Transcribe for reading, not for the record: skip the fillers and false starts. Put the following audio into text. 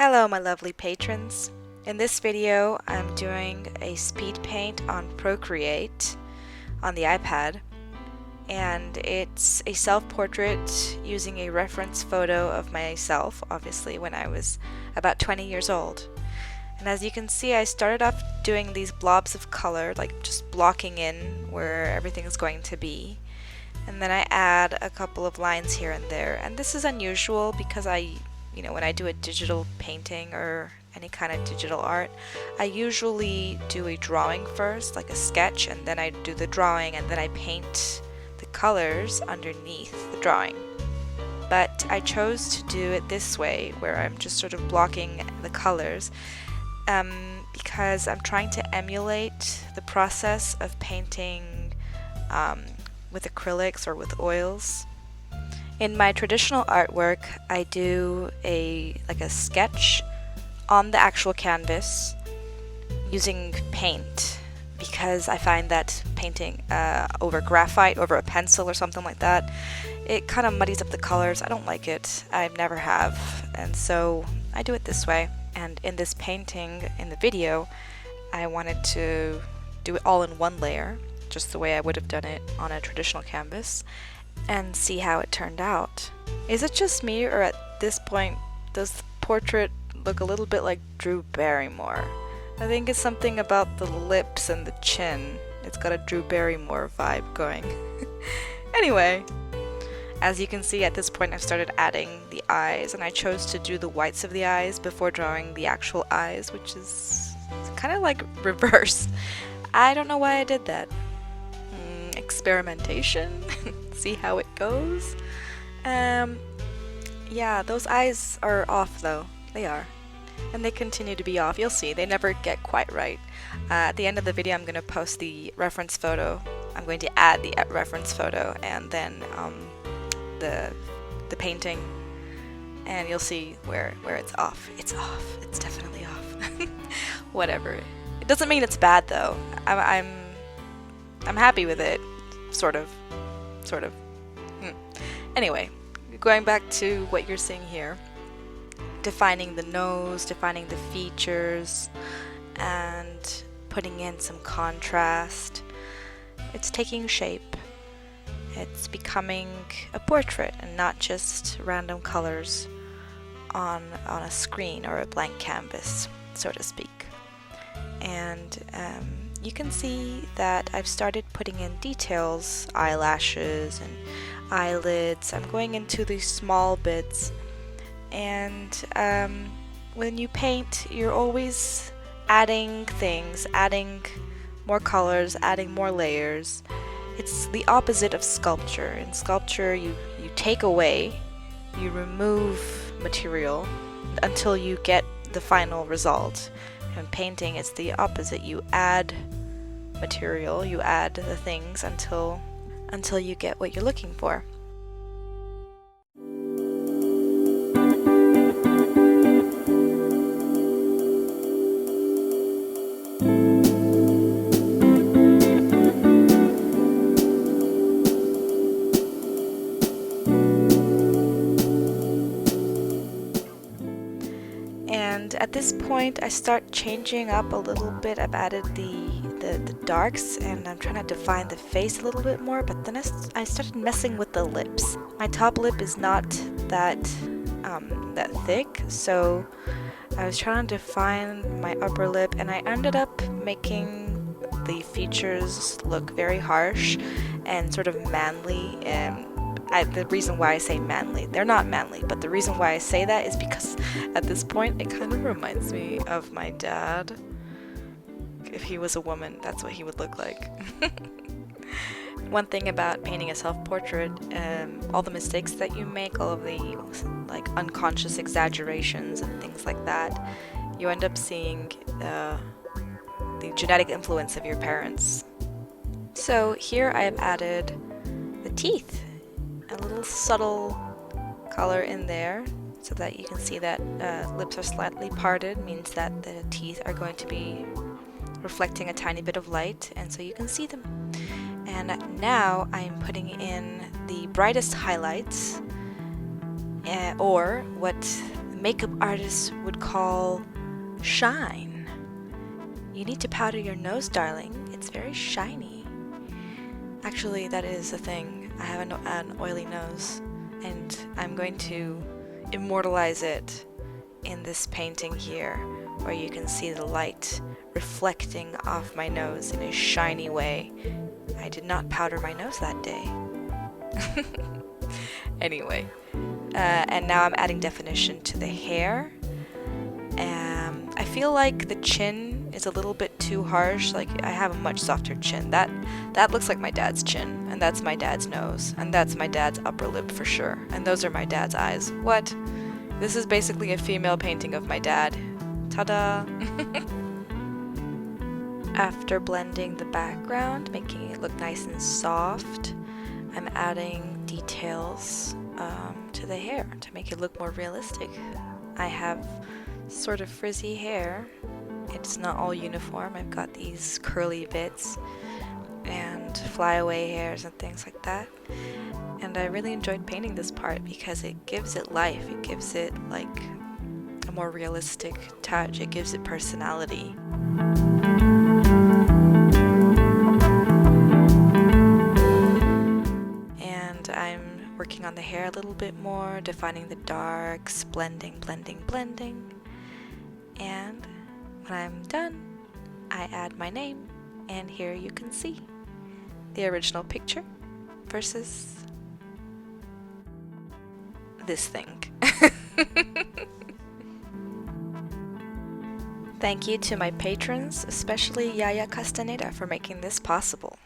Hello my lovely patrons. In this video I'm doing a speed paint on Procreate on the iPad, and it's a self-portrait using a reference photo of myself, obviously when I was about 20 years old. And as you can see, I started off doing these blobs of color, like just blocking in where everything is going to be. And then I add a couple of lines here and there. And this is unusual because when I do a digital painting or any kind of digital art, I usually do a drawing first, like a sketch, and then I do the drawing and then I paint the colors underneath the drawing. But I chose to do it this way, where I'm just sort of blocking the colors, because I'm trying to emulate the process of painting with acrylics or with oils. In my traditional artwork, I do a sketch on the actual canvas using paint, because I find that painting over graphite, over a pencil or something like that, it kind of muddies up the colors. I don't like it. I never have. And so I do it this way. And in this painting, in the video, I wanted to do it all in one layer, just the way I would have done it on a traditional canvas, and see how it turned out. Is it just me, or at this point does the portrait look a little bit like Drew Barrymore? I think it's something about the lips and the chin. It's got a Drew Barrymore vibe going. Anyway, as you can see, at this point I've started adding the eyes, and I chose to do the whites of the eyes before drawing the actual eyes, which is kind of like reverse. I don't know why I did that. Experimentation. See how it goes. Yeah, those eyes are off though. They are. And they continue to be off. You'll see, they never get quite right. At the end of the video I'm going to post the reference photo. I'm going to add the reference photo and then the painting, and you'll see where it's off. It's off. It's definitely off. Whatever. It doesn't mean it's bad though. I'm happy with it. Sort of. Anyway, going back to what you're seeing here, defining the nose, defining the features, and putting in some contrast. It's taking shape. It's becoming a portrait and not just random colors on a screen or a blank canvas, so to speak. And you can see that I've started putting in details, eyelashes and eyelids. I'm going into these small bits, and when you paint, you're always adding things, adding more colors, adding more layers. It's the opposite of sculpture. In sculpture, you take away, you remove material until you get the final result. In painting, it's the opposite. You add material, you add the things until you get what you're looking for. And at this point I start changing up a little bit. I've added the darks, and I'm trying to define the face a little bit more, but then I started messing with the lips. My top lip is not that thick, so I was trying to define my upper lip, and I ended up making the features look very harsh and sort of manly. The reason why I say manly, they're not manly, but the reason why I say that is because at this point it kind of reminds me of my dad. If he was a woman, that's what he would look like. One thing about painting a self-portrait, all the mistakes that you make, all of the unconscious exaggerations and things like that, you end up seeing the genetic influence of your parents. So here I have added the teeth. A little subtle color in there so that you can see that lips are slightly parted, means that the teeth are going to be reflecting a tiny bit of light, and so you can see them. And now I'm putting in the brightest highlights, or what makeup artists would call shine. You need to powder your nose, darling. It's very shiny. Actually, that is a thing. I have an oily nose, and I'm going to immortalize it in this painting here, where you can see the light reflecting off my nose in a shiny way. I did not powder my nose that day. Anyway, and now I'm adding definition to the hair. I feel like the chin is a little bit too harsh. Like, I have a much softer chin. That looks like my dad's chin, and that's my dad's nose, and that's my dad's upper lip for sure, and those are my dad's eyes. What? This is basically a female painting of my dad. Ta-da! After blending the background, making it look nice and soft, I'm adding details to the hair to make it look more realistic. I have sort of frizzy hair. It's not all uniform. I've got these curly bits and flyaway hairs and things like that. And I really enjoyed painting this part because it gives it life. It gives it like a more realistic touch. It gives it personality. And I'm working on the hair a little bit more, defining the darks, blending. And when I'm done, I add my name, and here you can see the original picture versus this thing. Thank you to my patrons, especially Yaya Castaneda, for making this possible.